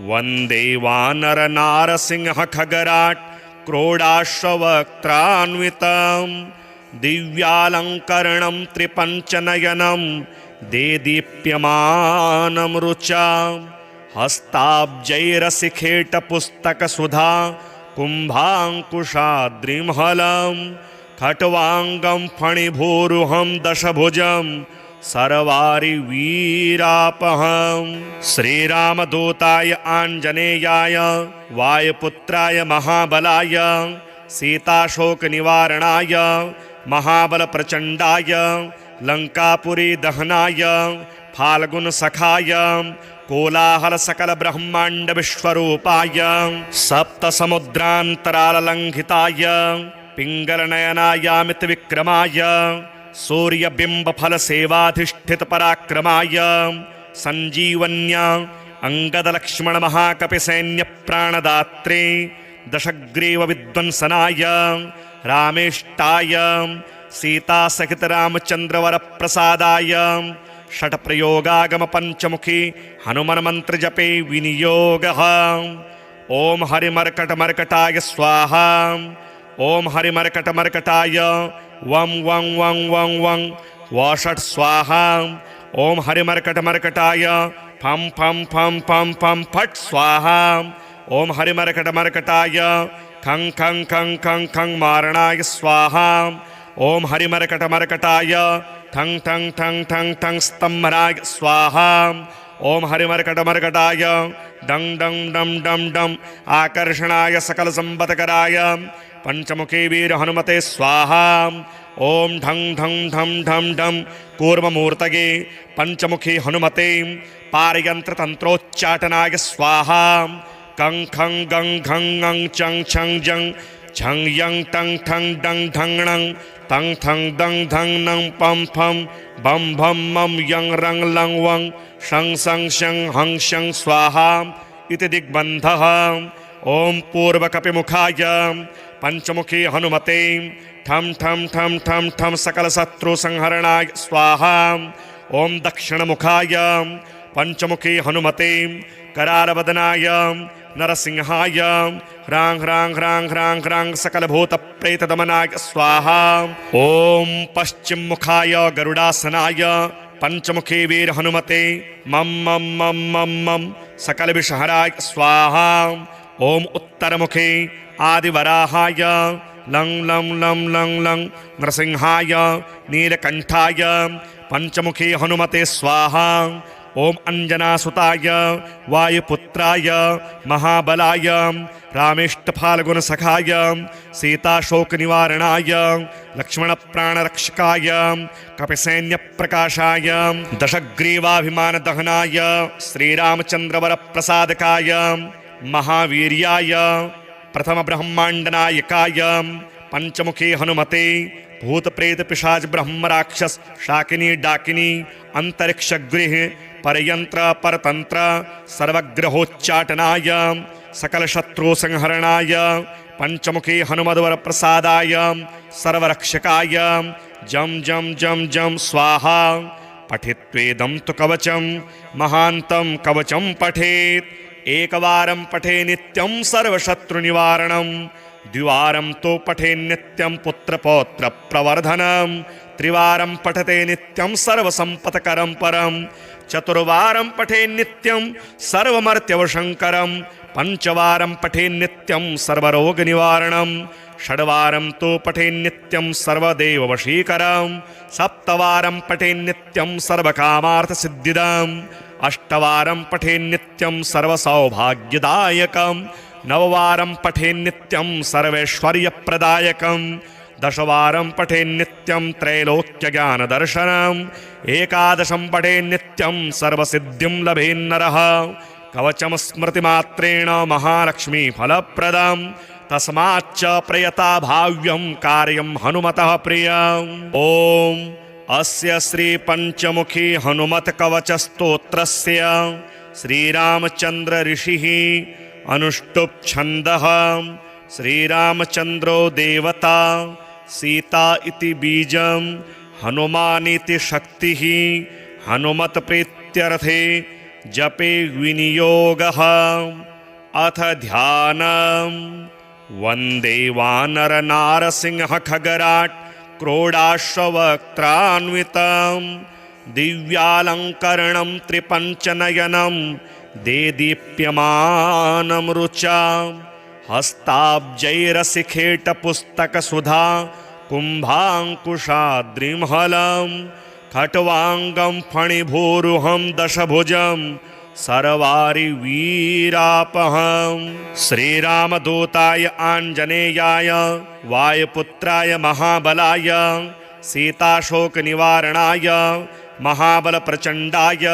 वन्दे वानर नारसिंह खगराट क्रोडाश्ववक्त्रान्वितं दिव्यालङ्करणं त्रिपञ्चनयनं देदीप्यमानं रुचा हस्ताब्जैरसिखेटपुस्तकसुधा कुम्भाङ्कुशाद्रिमहलं खट्वाङ्गं फणिभूरुहं दशभुजं सर्वारिवीरापहं श्रीरामदूताय आञ्जनेयाय वायुपुत्राय महाबलाय सीताशोकनिवारणाय महाबलप्रचण्डाय लङ्कापुरी दहनाय फाल्गुनसखाय कोलाहलसकलब्रह्माण्डविश्वरूपाय सप्तसमुद्रान्तराललङ्घिताय पिङ्गलनयनायामितविक्रमाय सूर्यबिम्बफलसेवाधिष्ठितपराक्रमाय सञ्जीवन्या अङ्गदलक्ष्मणमहाकपिसैन्यप्राणदात्रे दशग्रीवविध्वंसनाय रामेष्टाय सीतासहितरामचन्द्रवरप्रसादाय षट्प्रयोगागमपञ्चमुखी हनुमन्मन्त्रजपे विनियोगः ॐ हरिमर्कटमर्कटाय स्वाहा ॐ हरिमर्कटमर्कटाय वं वं वं वं वं वषट् स्वाहा ॐ हरिमर्कटमर्कटाय फं फं फं फं फं फट् स्वाहा ॐ हरिमर्कटमर्कटाय खं खं खं खं खं मारणाय स्वाहा ॐ हरिमर्कटमर्कटाय ठं ठं ठं ठं ठं स्तम्भनाय स्वाहा ॐ हरिमर्कटमर्कटाय डं डं डं डं डं आकर्षणाय सकलसम्पत्कराय पंचमुखी वीर हनुमते स्वाहा ॐ ढं ढं ढं ढं ढं कूर्ममूर्तये पंचमुखी हनुमते पारयन्त्रतन्त्रोच्चाटनाय स्वाहा कं खं गं घं ङं चं छं जं झं यं टं ठं डं ढं णं तं थं दं धं नं पं फं बं भं मं यं रं लं वं शं सं शं हं शं स्वाहा इति दिग्बन्धः ॐ पूर्वकपिमुखाय पंचमुखी हनुमते ठं ठं ठं ठं ठं सकलशत्रुसंहरणाय स्वाहा ॐ दक्षिणमुखाय पंचमुखी हनुमते करालवदनाय नरसिंहाय ह्रां ह्रां ह्रां ह्रां ह्रां सकलभूतप्रेतदमनाय स्वाहा ॐ पश्चिममुखाय गरुडासनाय पंचमुखी वीर हनुमते मं मं मं मं मं सकलविषहराय स्वाहा ॐ उत्तरमुखे आदिवराहाय लं लं लं लं लं नृसिंहाय नीलकण्ठाय पंचमुखी हनुमते स्वाहा ॐ अंजनासुताय वायुपुत्राय महाबलाय रामेष्टफाल्गुनसखाय सीताशोकनिवारणाय लक्ष्मणप्राणरक्षकाय कपिसैन्यप्रकाशाय दशग्रीवाभिमानदहनाय श्रीरामचन्द्रवरप्रसादकाय महावीर्याय प्रथमब्रह्माण्डनायकाय पंचमुखी हनुमते भूतप्रेतपिशाच ब्रह्मराक्षस शाकिनी डाकिनी अंतरिक्षगृह परयंत्र परतंत्र सर्वग्रहोच्चाटनाय सकलशत्रुसंहरणाय पंचमुखी हनुमद्वर प्रसादाय सर्वरक्षकाय जम जम जम जम स्वाहा पठित्वेदं तु कवचं महान्तं कवचं पठेत् एकवारं पठे नित्यं सर्वशत्रुनिवारणं द्विवारं तो पठे नित्यं पुत्रपौत्रप्रवर्धनं त्रिवारं पठते नित्यं सर्वसम्पत्करं परं चतुर्वारं पठे नित्यं सर्वमर्त्यवशङ्करं पंचवारं पठे नित्यं सर्वरोगनिवारणं षड्वारं तो पठे नित्यं सर्वदेववशीकरं सप्तवारं पठे नित्यं सर्वकामार्थसिद्धिदम् अष्टवारं पठे नित्यं सर्वसौभाग्यदायकं नववारं पठे नित्यं सर्वैश्वर्यप्रदायकं दशवारं पठे नित्यं त्रैलोक्यज्ञानदर्शनम् एकादशं पठे नित्यं सर्वसिद्धिं लभेन्नरः कवचं स्मृतिमात्रेण महालक्ष्मीफलप्रदं तस्माच्च प्रयता भाव्यं कार्यं हनुमतः प्रियम् ॐ अस्य श्री पंचमुखी हनुमत कवच स्तोत्रस्य श्रीरामचंद्र ऋषिः अनुष्टुप छन्दः श्रीरामचंद्रो देवता सीता इति बीजं हनुमानिति शक्तिः हनुमत प्रीत्यर्थे जपे विनियोगः अथ ध्यानम् वन्दे वानर नारसिंह खगराट् क्रोडाश्ववक्त्रान्वितं दिव्यालङ्करणं त्रिपञ्चनयनं देदीप्यमानं रुचां हस्ताब्जैरसिखेटपुस्तकसुधा कुम्भाङ्कुशाद्रिमहलं खट्वाङ्गं फणिभूरुहं दशभुजं सर्वारि वीरापहं श्रीरामदूताय आञ्जनेयाय वायुपुत्राय महाबलाय सीताशोकनिवारणाय महाबलप्रचण्डाय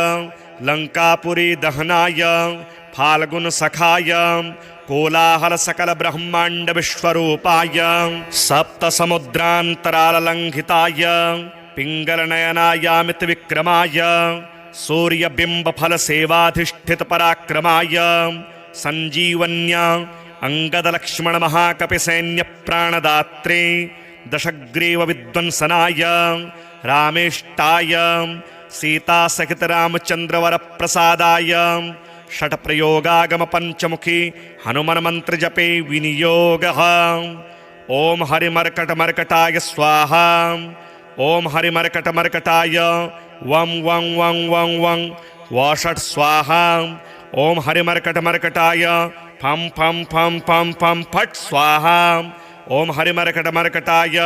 लङ्कापुरी दहनाय फाल्गुनसखाय कोलाहलसकलब्रह्माण्डविश्वरूपाय सप्तसमुद्रान्तराललङ्घिताय पिङ्गलनयनायामितविक्रमाय सूर्यबिम्बफलसेवाधिष्ठितपराक्रमाय सञ्जीवन्या अङ्गदलक्ष्मणमहाकपिसैन्यप्राणदात्रे दशग्रीवविध्वंसनाय रामेष्टाय सीतासहितरामचन्द्रवरप्रसादाय षट्प्रयोगागमपञ्चमुखी हनुमन्मन्त्रजपे विनियोगः ॐ हरिमर्कटमर्कटाय स्वाहा ॐ हरिमर्कटमर्कटाय वं वं वं वं वं वषट् स्वाहा ॐ हरिमर्कटमर्कटाय फं फं फं फं फं फट् स्वाहा ॐ हरिमर्कटमर्कटाय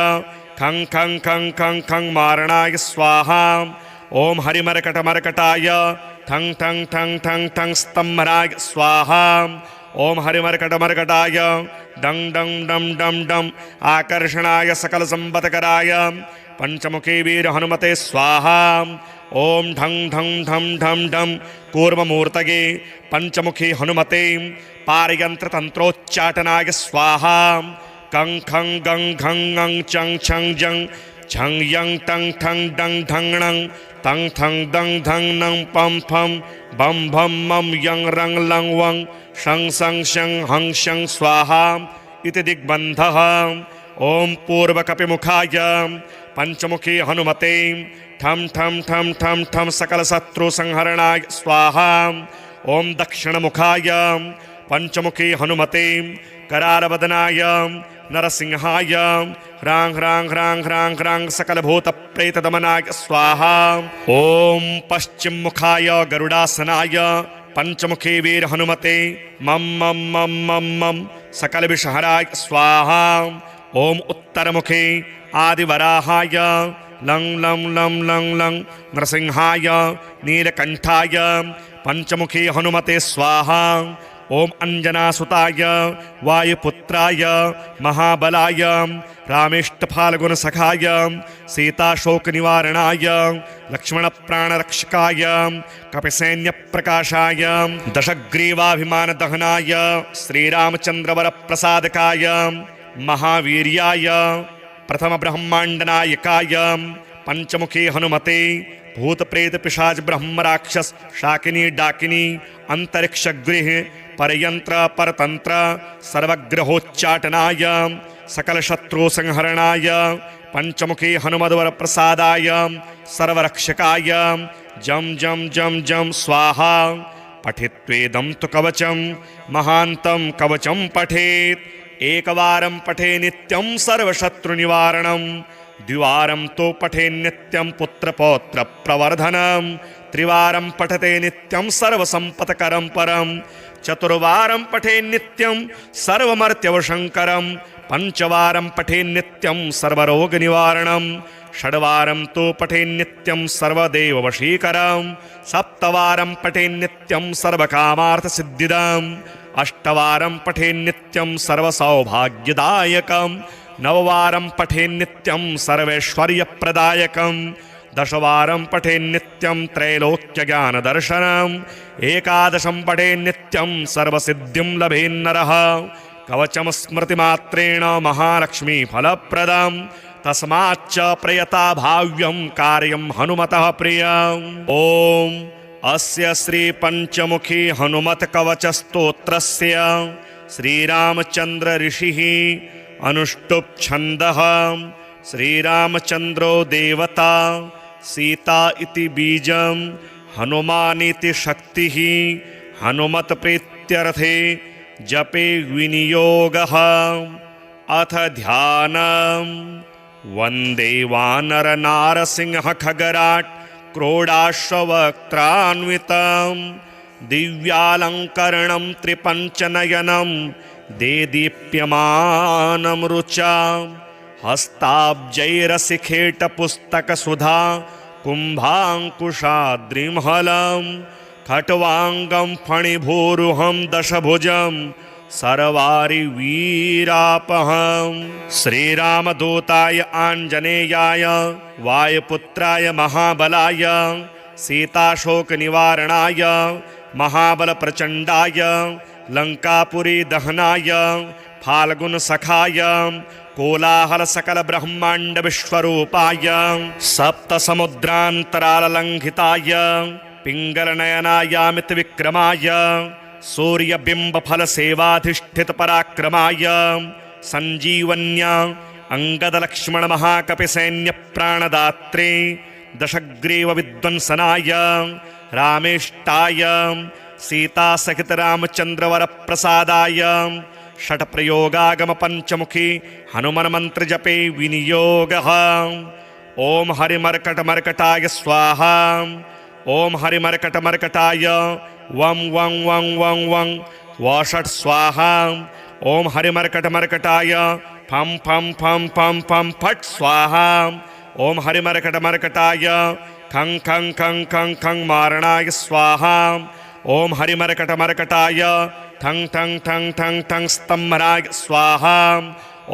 खं खं खं खं खं मारणाय स्वाहा ॐ हरिमर्कटमर्कटाय ठं ठं ठं ठं ठं स्तम्भराय स्वाहा ॐ हरिमर्कटमर्कटाय डं डं डं डं डं आकर्षणाय सकलसम्पत्कराय पंचमुखी वीर हनुमते स्वाहा ॐ ढं ढं ढं ढं ढं कूर्ममूर्तये पंचमुखी हनुमते पारयन्त्रतन्त्रोच्चाटनाय स्वाहा कं खं गं घं ङं चं छं जं झं यं टं ठं डं ढं णं तं थं दं धं नं पं फं बं भं मं यं रं लं वं शं सं शं हं शं स्वाहा इति दिग्बन्धः ॐ पूर्वकपिमुखाय पंचमुखी हनुमते ठं ठं ठं ठं ठं सकलशत्रुसंहरणाय स्वाहा ॐ दक्षिणमुखाय पंचमुखी हनुमते करालवदनाय नरसिंहाय ह्रां ह्रां ह्रां ह्रां ह्रां सकलभूतप्रेतदमनाय स्वाहा ॐ पश्चिममुखाय गरुडासनाय पंचमुखी वीर हनुमते मम मम मम मम मम सकलविषहराय स्वाहा ॐ उत्तरमुखे आदिवराहाय लं लं लं लं लं नरसिंहाय नीलकण्ठाय पंचमुखी हनुमते स्वाहा ॐ अंजनासुताय वायुपुत्राय महाबलाय रामेष्टफाल्गुनसखाय सीताशोकनिवारणाय लक्ष्मणप्राणरक्षकाय कपिसैन्यप्रकाशाय दशग्रीवाभिमानदहनाय श्रीरामचन्द्रवरप्रसादकाय महावीर्याय प्रथमब्रह्माण्डनायकाय पंचमुखी हनुमते भूतप्रेतपिशाच ब्रह्मराक्षस शाकिनी डाकिनी अंतरिक्षगृह परयंत्र परतंत्र सर्वग्रहोच्चाटनाय सकलशत्रुसंहरणाय पंचमुखी हनुमद्वर प्रसादाय सर्वरक्षकाय जम जम जम जम स्वाहा पठित्वेदं तु कवचं महान्तं कवचं पठेत् एकवारं पठे नित्यं सर्वशत्रुनिवारणं द्विवारं तु पठे नित्यं पुत्रपौत्रप्रवर्धनं त्रिवारं पठते नित्यं सर्वसम्पत्करं परं चतुर्वारं पठे नित्यं सर्वमर्त्यवशङ्करं पंचवारं पठे नित्यं सर्वरोगनिवारणं षड्वारं तु पठे नित्यं सर्वदेववशीकरं सप्तवारं पठे नित्यं सर्वकामार्थसिद्धिदम् अष्टवारं पठे नित्यं सर्वसौभाग्यदायकं नववारं पठे नित्यं सर्वैश्वर्यप्रदायकं दशवारं पठे नित्यं त्रैलोक्यज्ञानदर्शनम् एकादशं पठे नित्यं सर्वसिद्धिं लभेन्नरः कवचं स्मृतिमात्रेण महालक्ष्मीफलप्रदम् तस्माच्च प्रयता भाव्यं कार्यं हनुमतः प्रियम् ॐ अस्य श्री पंचमुखी हनुमत कवच स्तोत्रस्य श्रीरामचंद्र ऋषिः अनुष्टुप् छन्दः श्रीरामचंद्रो देवता सीता इति बीजं हनुमानिति शक्तिः हनुमत प्रीत्यर्थे जपे विनियोगः अथ ध्यानम् वन्दे वानर नारसिंह खगराट् क्रोडाश्ववक्त्रान्वितं दिव्यालङ्करणं त्रिपञ्चनयनं देदीप्यमानं रुचा हस्ताब्जैरसिखेटपुस्तकसुधा कुम्भाङ्कुशाद्रिमहलं खट्वाङ्गं फणिभूरुहं दशभुजं सर्वारिवीरापहं श्रीरामदूताय आञ्जनेयाय वायुपुत्राय महाबलाय सीताशोकनिवारणाय महाबलप्रचण्डाय लङ्कापुरी दहनाय फाल्गुनसखाय कोलाहलसकलब्रह्माण्डविश्वरूपाय सप्तसमुद्रान्तराललङ्घिताय पिङ्गलनयनायामितविक्रमाय सूर्यबिम्बफलसेवाधिष्ठितपराक्रमाय सञ्जीवन्या अङ्गदलक्ष्मणमहाकपिसैन्यप्राणदात्रे दशग्रीवविध्वंसनाय रामेष्टाय सीतासहितरामचन्द्रवरप्रसादाय षट्प्रयोगागमपञ्चमुखी हनुमन्मन्त्रजपे विनियोगः ॐ हरिमर्कटमर्कटाय स्वाहा ॐ हरिमर्कटमर्कटाय वं वं वं वं वं वषट् स्वाहा ॐ हरिमर्कटमर्कटाय फं फं फं फं फं फट् स्वाहा ॐ हरिमर्कटमर्कटाय खं खं खं खं खं मारणाय स्वाहा ॐ हरिमर्कटमर्कटाय ठं ठं ठं ठं ठं स्तम्भनाय स्वाहा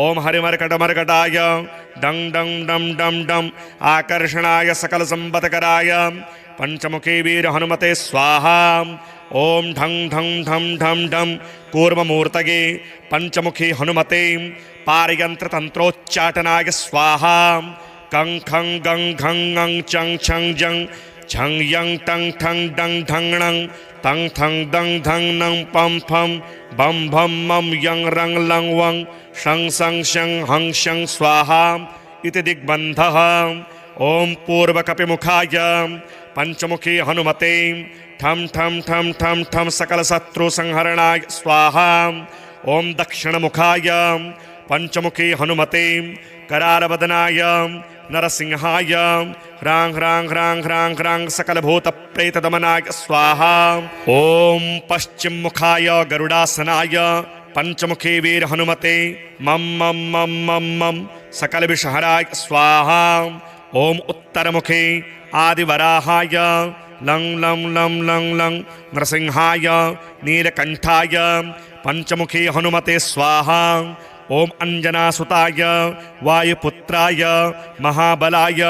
ॐ हरिमर्कटमर्कटाय डं डं डं डं डं आकर्षणाय सकलसम्पत्कराय पंचमुखी वीर हनुमते स्वाहा ॐ ढं ढं ढं ढं ढं कूर्ममूर्तये पंचमुखी हनुमते पारयन्त्रतन्त्रोच्चाटनाय स्वाहा कं खं गं घं ङं चं छं जं छं यं टं ठं डं ढं णं तं थं दं धं नं पं फं बं भं मं यं रं लं वं शं सं शं हं शं स्वाहा इति दिग्बन्धः ॐ पूर्वकपिमुखाय पंचमुखी हनुमते ठं ठं ठं ठं ठं सकलशत्रुसंहरणाय स्वाहा ॐ दक्षिणमुखाय पंचमुखी हनुमते करालवदनाय नरसिंहाय ह्रां ह्रां ह्रां ह्रां ह्रां सकलभूतप्रेतदमनाय स्वाहा ॐ पश्चिममुखाय गरुडासनाय पंचमुखी वीर हनुमते मम मम मम मम मम सकलविषहराय स्वाहा ॐ उत्तरमुखे आदिवराहाय लं लं लं लं लं नरसिंहाय नीलकण्ठाय पंचमुखी हनुमते स्वाहा ॐ अंजनासुताय वायुपुत्राय महाबलाय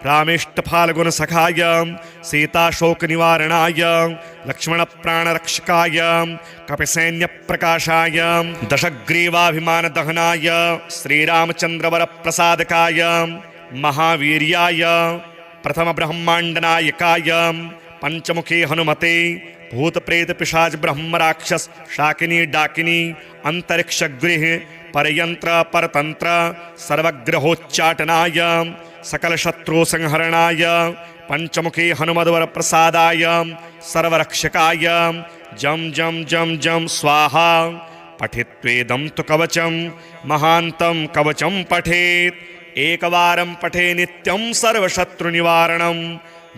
रामेष्टफाल्गुनसखाय सीताशोकनिवारणाय लक्ष्मणप्राणरक्षकाय कपिसैन्यप्रकाशाय दशग्रीवाभिमानदहनाय श्रीरामचन्द्रवरप्रसादकाय महावीर्याय प्रथमब्रह्माण्डनायकाय पंचमुखी हनुमते भूतप्रेतपिशाच ब्रह्मराक्षस शाकिनी डाकिनी अंतरिक्षगृह परयंत्र परतंत्र सर्वग्रहोच्चाटनाय सकलशत्रुसंहरणाय पंचमुखी हनुमद्वर प्रसादाय सर्वरक्षकाय जम जम जम जम स्वाहा। पठित्वेदं तु कवचं महान्तं कवचं पठेत्। एकवारं पठे नित्यं सर्वशत्रुनिवारणं।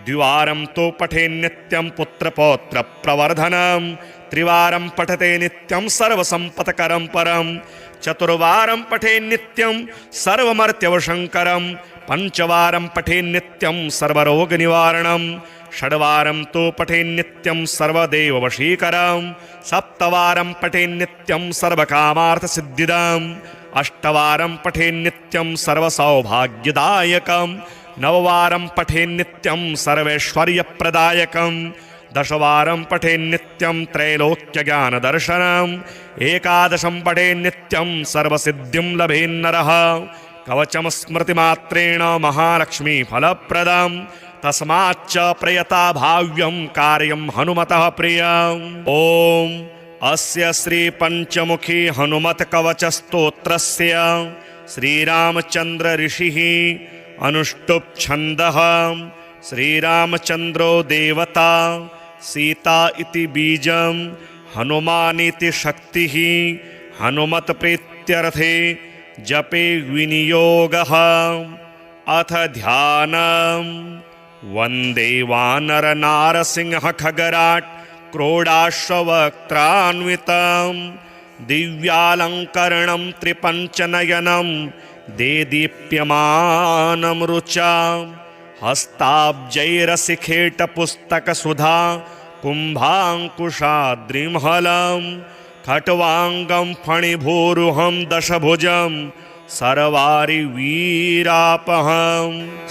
द्विवारं तु पठे नित्यं पुत्रपौत्रप्रवर्धनं। त्रिवारं पठते नित्यं सर्वसम्पत्करं परं। चतुर्वारं पठे नित्यं सर्वमर्त्यवशङ्करं। पंचवारं पठे नित्यं सर्वरोगनिवारणं। षड्वारं तु पठे नित्यं सर्वदेववशीकरं। सप्तवारं पठे नित्यं सर्वकामार्थसिद्धिदम्। अष्टवारं पठे नित्यं सर्वसौभाग्यदायकं। नववारं पठे नित्यं सर्वैश्वर्यप्रदायकं। दशवारं पठे नित्यं त्रैलोक्यज्ञानदर्शनम्। एकादशं पठे नित्यं सर्वसिद्धिं लभेन्नरः। कवचं स्मृतिमात्रेण महालक्ष्मीफलप्रदम्। तस्माच्च प्रयता भाव्यं कार्यं हनुमतः प्रियम्। ॐ अस्य श्री पंचमुखी हनुमत कवच स्तोत्रस्य श्रीरामचंद्र ऋषिः अनुष्टुप् छन्दः। श्रीरामचंद्रो देवता सीता इति बीजं हनुमानिति शक्तिः। हनुमत प्रीत्यर्थे जपे विनियोगः। अथ ध्यानम्। वन्दे वानरनारसिंह खगराट् क्रोडाश्ववक्त्रान्वितं। दिव्यालङ्करणं त्रिपञ्चनयनं देदीप्यमानं रुचा। हस्ताब्जैरसिखेटपुस्तकसुधा कुम्भाङ्कुशाद्रिमहलं। खट्वाङ्गं फणिभूरुहं दशभुजं सर्वारिवीरापहम्।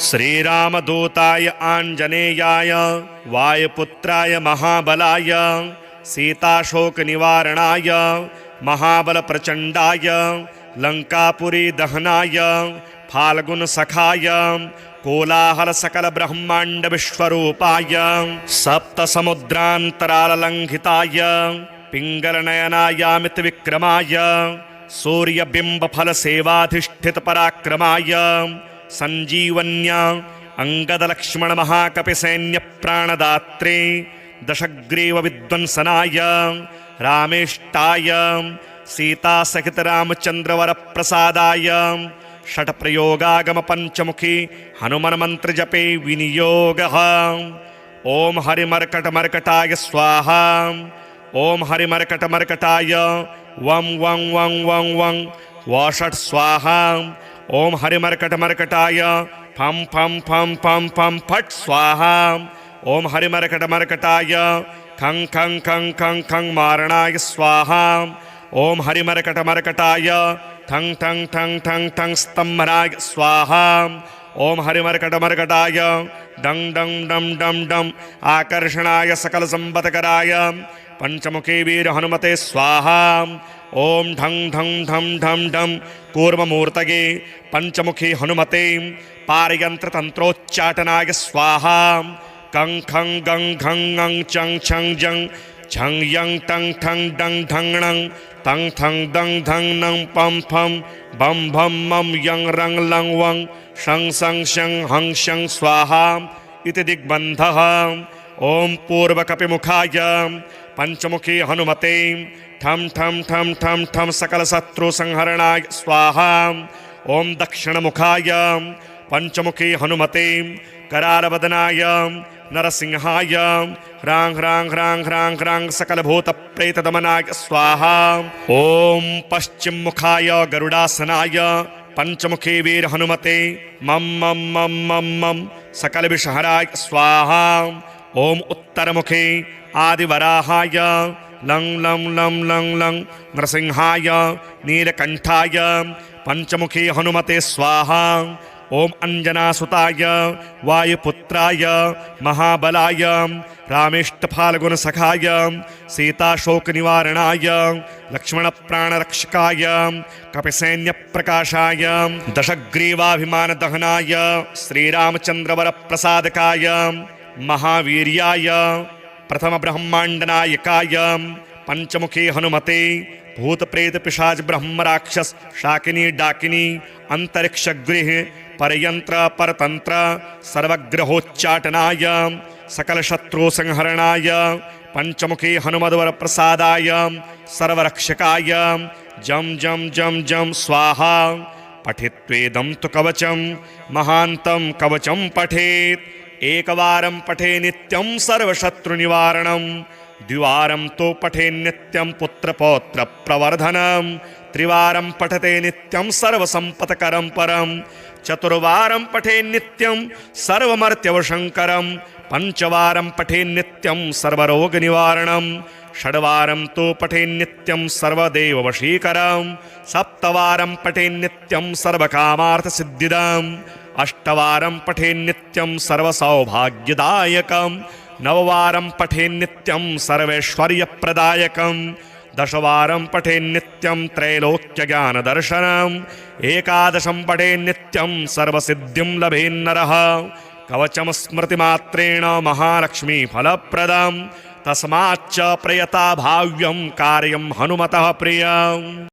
श्रीरामदूताय आञ्जनेयाय वायुपुत्राय महाबलाय सीताशोकनिवारणाय महाबलप्रचण्डाय लङ्कापुरी दहनाय फाल्गुनसखाय कोलाहलसकलब्रह्माण्डविश्वरूपाय सप्तसमुद्रान्तराललङ्घिताय पिङ्गलनयनायामितविक्रमाय सूर्यबिम्बफलसेवाधिष्ठितपराक्रमाय सञ्जीवन्या अङ्गदलक्ष्मणमहाकपिसैन्यप्राणदात्रे दशग्रीवविध्वंसनाय रामेष्टाय सीतासहितरामचन्द्रवरप्रसादाय षट्प्रयोगागमपञ्चमुखी हनुमन्मन्त्रजपे विनियोगः। ॐ हरिमर्कटमर्कटाय स्वाहा। ॐ हरिमर्कटमर्कटाय वं वं वं वं वं वषट् स्वाहा। ॐ हरिमर्कटमर्कटाय फं फं फं फं फं फट् स्वाहा। ॐ हरिमर्कटमर्कटाय खं खं खं खं खं मारणाय स्वाहा। ॐ हरिमर्कटमर्कटाय ठं ठं ठं ठं ठं स्तम्भनाय स्वाहा। ॐ हरिमर्कटमर्कटाय डं डं डं डं डं आकर्षणाय सकलसम्पत्कराय पंचमुखी वीर हनुमते स्वाहा। ॐ ढं ढं ढं ढं ढं कूर्ममूर्तये पंचमुखी हनुमते पारयन्त्रतन्त्रोच्चाटनाय स्वाहा। कं खं गं घं ङं चं छं जं झं यं टं ठं डं ढं णं तं थं दं धं नं पं फं बं भं मं यं रं लं वं शं सं शं हं शं स्वाहा इति दिग्बन्धः। ॐ पूर्वकपिमुखाय पंचमुखी हनुमते ठं ठं ठं ठं ठं सकलशत्रुसंहरणाय स्वाहा। ॐ दक्षिणमुखाय पंचमुखी हनुमते करालवदनाय नरसिंहाय ह्रां ह्रां ह्रां ह्रां ह्रां सकलभूतप्रेतदमनाय स्वाहा। ॐ पश्चिममुखाय गरुडासनाय पंचमुखी वीर हनुमते मं मं मं मं मं सकलविषहराय स्वाहा। ॐ उत्तरमुखे आदिवराहाय लं लं लं लं लं नरसिंहाय नीलकण्ठाय पंचमुखी हनुमते स्वाहा। ॐ अंजनासुताय वायुपुत्राय महाबलाय रामेष्टफाल्गुनसखाय सीताशोकनिवारणाय लक्ष्मणप्राणरक्षकाय कपिसैन्यप्रकाशाय दशग्रीवाभिमानदहनाय श्रीरामचन्द्रवरप्रसादकाय महावीर्याय प्रथमब्रह्माण्डनायकाय पंचमुखी हनुमते भूत प्रेत पिशाच ब्रह्म राक्षस शाकिनी डाकिनी अंतरिक्ष गृह परयंत्र परतंत्र सर्वग्रहोच्चाटनाय सकल शत्रु संहरणाय पंचमुखी हनुमद्वर प्रसादाय सर्वरक्षकाय जम जम जम जम स्वाहा। पठित्वेदं तु कवचं महान्तं कवचं पठेत् एकवारं पठे नित्यं सर्वशत्रुनिवारणं द्विवारं तो पठे नित्यं पुत्रपौत्र प्रवर्धनं त्रिवारं पठते नित्यं सर्वसम्पत्करं परं चतुर्वारं पठे नित्यं सर्वमर्त्यवशङ्करं पंचवारं पठे नित्यं सर्वरोगनिवारणं षड्वारं तो पठे नित्यं सर्वदेववशीकरं सप्तवारं पठे नित्यं सर्वकामार्थसिद्धिदम् अष्टवारं पठे नित्यं सर्वसौभाग्यदायकं नववारं पठे नित्यं सर्वैश्वर्यप्रदायकं दशवारं पठे नित्यं त्रैलोक्यज्ञानदर्शनम् एकादशं पठे नित्यं सर्वसिद्धिं लभेन्नरः कवचं स्मृतिमात्रेण महालक्ष्मीफलप्रदं तस्माच्च प्रयता भाव्यं कार्यं हनुमतः प्रियम्।